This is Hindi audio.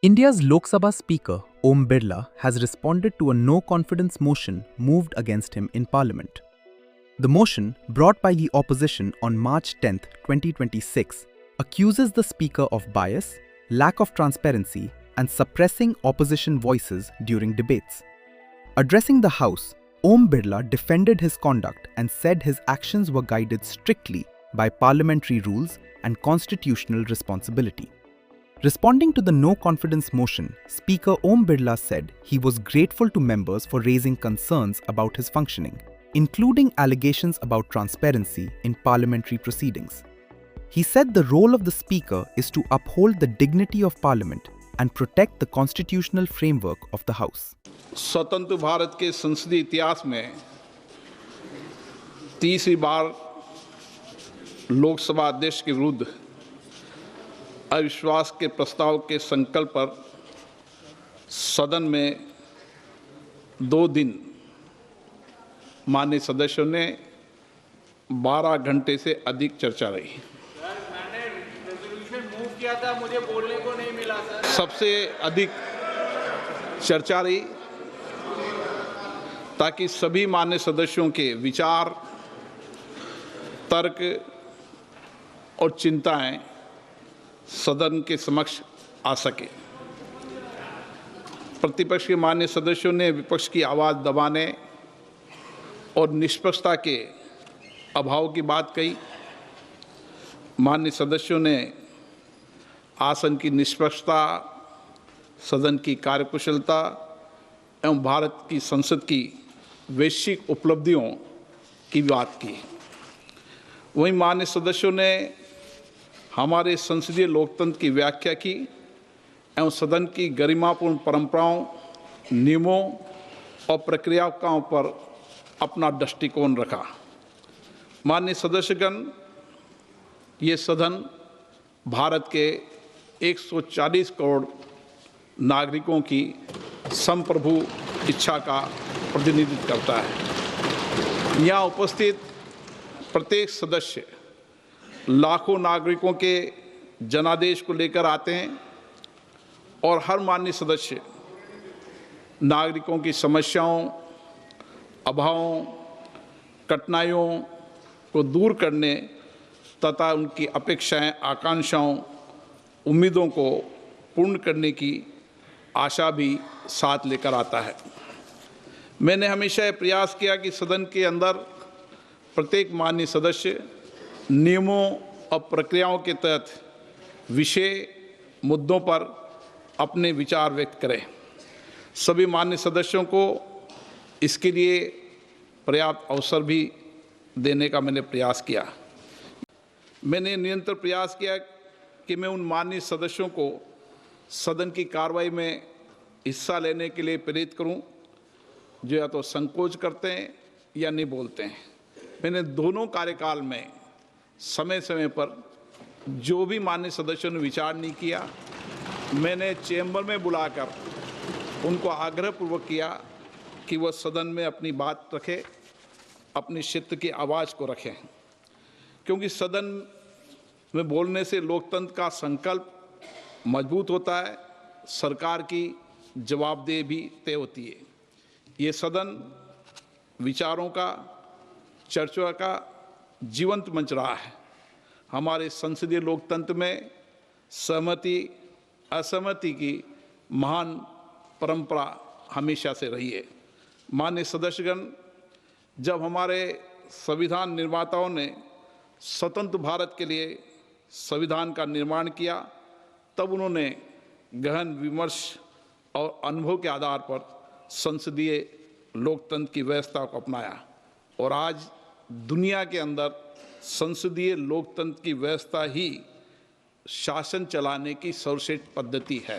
India's Lok Sabha Speaker Om Birla has responded to a no-confidence motion moved against him in Parliament. The motion, brought by the opposition on March 10, 2026, accuses the Speaker of bias, lack of transparency, and suppressing opposition voices during debates. Addressing the House, Om Birla defended his conduct and said his actions were guided strictly by parliamentary rules and constitutional responsibility. Responding to the no-confidence motion, Speaker Om Birla said he was grateful to members for raising concerns about his functioning, including allegations about transparency in parliamentary proceedings. He said the role of the Speaker is to uphold the dignity of Parliament and protect the constitutional framework of the House. स्वतंत्र भारत के संसदीय इतिहास में तीसरी बार लोकसभा अध्यक्ष के विरुद्ध अविश्वास के प्रस्ताव के संकल्प पर सदन में 2 दिन माननीय सदस्यों ने 12 घंटे से अधिक चर्चा रही। मैंने रेजोल्यूशन मूव किया था, मुझे बोलने को नहीं मिला सर। सबसे अधिक चर्चा रही ताकि सभी माननीय सदस्यों के विचार, तर्क और चिंताएं सदन के समक्ष आ सके। प्रतिपक्ष के माननीय सदस्यों ने विपक्ष की आवाज़ दबाने और निष्पक्षता के अभाव की बात कही। माननीय सदस्यों ने आसन की निष्पक्षता, सदन की कार्यकुशलता एवं भारत की संसद की वैश्विक उपलब्धियों की बात की। वहीं माननीय सदस्यों ने हमारे संसदीय लोकतंत्र की व्याख्या की एवं सदन की गरिमापूर्ण परंपराओं, नियमों और प्रक्रियाओं पर अपना दृष्टिकोण रखा। माननीय सदस्यगण, ये सदन भारत के 140 करोड़ नागरिकों की संप्रभु इच्छा का प्रतिनिधित्व करता है। यहाँ उपस्थित प्रत्येक सदस्य लाखों नागरिकों के जनादेश को लेकर आते हैं और हर माननीय सदस्य नागरिकों की समस्याओं, अभावों, कठिनाइयों को दूर करने तथा उनकी अपेक्षाएं, आकांक्षाओं, उम्मीदों को पूर्ण करने की आशा भी साथ लेकर आता है। मैंने हमेशा ये प्रयास किया कि सदन के अंदर प्रत्येक माननीय सदस्य नियमों और प्रक्रियाओं के तहत विषय मुद्दों पर अपने विचार व्यक्त करें। सभी माननीय सदस्यों को इसके लिए पर्याप्त अवसर भी देने का मैंने प्रयास किया। मैंने निरंतर प्रयास किया कि मैं उन माननीय सदस्यों को सदन की कार्रवाई में हिस्सा लेने के लिए प्रेरित करूं, जो या तो संकोच करते हैं या नहीं बोलते हैं। मैंने दोनों कार्यकाल में समय समय पर जो भी माननीय सदस्यों ने विचार नहीं किया, मैंने चैम्बर में बुलाकर उनको आग्रहपूर्वक किया कि वह सदन में अपनी बात रखें, अपनी क्षेत्र की आवाज़ को रखें, क्योंकि सदन में बोलने से लोकतंत्र का संकल्प मजबूत होता है, सरकार की जवाबदेही भी तय होती है। ये सदन विचारों का, चर्चा का जीवंत मंच रहा है। हमारे संसदीय लोकतंत्र में सहमति असहमति की महान परंपरा हमेशा से रही है। माननीय सदस्यगण, जब हमारे संविधान निर्माताओं ने स्वतंत्र भारत के लिए संविधान का निर्माण किया, तब उन्होंने गहन विमर्श और अनुभव के आधार पर संसदीय लोकतंत्र की व्यवस्था को अपनाया और आज दुनिया के अंदर संसदीय लोकतंत्र की व्यवस्था ही शासन चलाने की सर्वश्रेष्ठ पद्धति है।